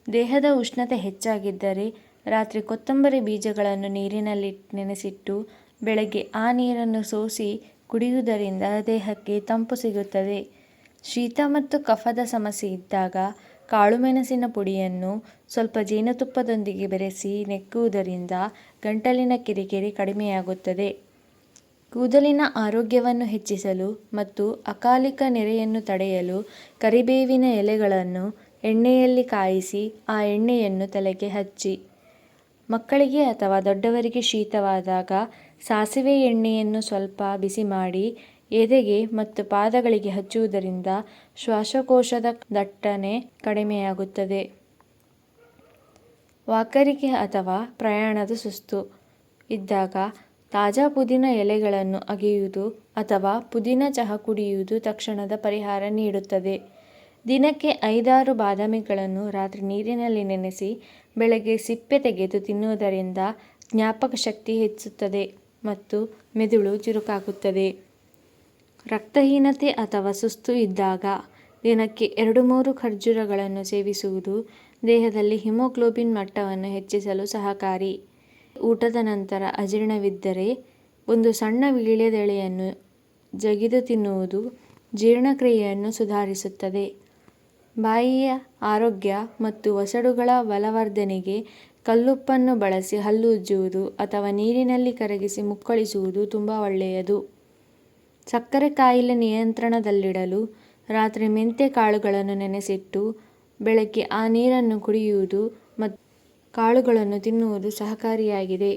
ದೇಹದ ಉಷ್ಣತೆ ಹೆಚ್ಚಾಗಿದ್ದರೆ ರಾತ್ರಿ ಕೊತ್ತಂಬರಿ ಬೀಜಗಳನ್ನು ನೀರಿನಲ್ಲಿ ನೆನೆಸಿಟ್ಟು ಬೆಳಗ್ಗೆ ಆ ನೀರನ್ನು ಸೋಸಿ ಕುಡಿಯುವುದರಿಂದ ದೇಹಕ್ಕೆ ತಂಪು ಸಿಗುತ್ತದೆ. ಶೀತ ಮತ್ತು ಕಫದ ಸಮಸ್ಯೆ ಇದ್ದಾಗ ಕಾಳುಮೆಣಸಿನ ಪುಡಿಯನ್ನು ಸ್ವಲ್ಪ ಜೇನುತುಪ್ಪದೊಂದಿಗೆ ಬೆರೆಸಿ ನೆಕ್ಕುವುದರಿಂದ ಗಂಟಲಿನ ಕಿರಿಕಿರಿ ಕಡಿಮೆಯಾಗುತ್ತದೆ. ಕೂದಲಿನ ಆರೋಗ್ಯವನ್ನು ಹೆಚ್ಚಿಸಲು ಮತ್ತು ಅಕಾಲಿಕ ನೆರೆಯನ್ನು ತಡೆಯಲು ಕರಿಬೇವಿನ ಎಲೆಗಳನ್ನು ಎಣ್ಣೆಯಲ್ಲಿ ಕಾಯಿಸಿ ಆ ಎಣ್ಣೆಯನ್ನು ತಲೆಗೆ ಹಚ್ಚಿ. ಮಕ್ಕಳಿಗೆ ಅಥವಾ ದೊಡ್ಡವರಿಗೆ ಶೀತವಾದಾಗ ಸಾಸಿವೆ ಎಣ್ಣೆಯನ್ನು ಸ್ವಲ್ಪ ಬಿಸಿ ಮಾಡಿ ಎದೆಗೆ ಮತ್ತು ಪಾದಗಳಿಗೆ ಹಚ್ಚುವುದರಿಂದ ಶ್ವಾಸಕೋಶದ ದಟ್ಟಣೆ ಕಡಿಮೆಯಾಗುತ್ತದೆ. ವಾಕರಿಕೆ ಅಥವಾ ಪ್ರಯಾಣದ ಸುಸ್ತು ಇದ್ದಾಗ ತಾಜಾ ಪುದೀನ ಎಲೆಗಳನ್ನು ಅಗೆಯುವುದು ಅಥವಾ ಪುದೀನ ಚಹಾ ಕುಡಿಯುವುದು ತಕ್ಷಣದ ಪರಿಹಾರ ನೀಡುತ್ತದೆ. ದಿನಕ್ಕೆ 5-6 ಬಾದಾಮಿಗಳನ್ನು ರಾತ್ರಿ ನೀರಿನಲ್ಲಿ ನೆನೆಸಿ ಬೆಳಗ್ಗೆ ಸಿಪ್ಪೆ ತೆಗೆದು ತಿನ್ನುವುದರಿಂದ ಜ್ಞಾಪಕ ಶಕ್ತಿ ಹೆಚ್ಚುತ್ತದೆ ಮತ್ತು ಮೆದುಳು ಚುರುಕಾಗುತ್ತದೆ. ರಕ್ತಹೀನತೆ ಅಥವಾ ಸುಸ್ತು ಇದ್ದಾಗ ದಿನಕ್ಕೆ 2-3 ಖರ್ಜೂರಗಳನ್ನು ಸೇವಿಸುವುದು ದೇಹದಲ್ಲಿ ಹಿಮೋಗ್ಲೋಬಿನ್ ಮಟ್ಟವನ್ನು ಹೆಚ್ಚಿಸಲು ಸಹಕಾರಿ. ಊಟದ ನಂತರ ಅಜೀರ್ಣವಿದ್ದರೆ ಒಂದು ಸಣ್ಣ ವೀಳ್ಯದೆಲೆಯನ್ನು ಜಗಿದು ತಿನ್ನುವುದು ಜೀರ್ಣಕ್ರಿಯೆಯನ್ನು ಸುಧಾರಿಸುತ್ತದೆ. ಬಾಯಿಯ ಆರೋಗ್ಯ ಮತ್ತು ವಸಡುಗಳ ಬಲವರ್ಧನೆಗೆ ಕಲ್ಲುಪ್ಪನ್ನು ಬಳಸಿ ಹಲ್ಲು ಉಜ್ಜುವುದು ಅಥವಾ ನೀರಿನಲ್ಲಿ ಕರಗಿಸಿ ಮುಕ್ಕಳಿಸುವುದು ತುಂಬ ಒಳ್ಳೆಯದು. ಸಕ್ಕರೆ ಕಾಯಿಲೆ ನಿಯಂತ್ರಣದಲ್ಲಿಡಲು ರಾತ್ರಿ ಮೆಂತ್ಯ ಕಾಳುಗಳನ್ನು ನೆನೆಸಿಟ್ಟು ಬೆಳಗ್ಗೆ ಆ ನೀರನ್ನು ಕುಡಿಯುವುದು ಮತ್ತು ಕಾಳುಗಳನ್ನು ತಿನ್ನುವುದು ಸಹಕಾರಿಯಾಗಿದೆ.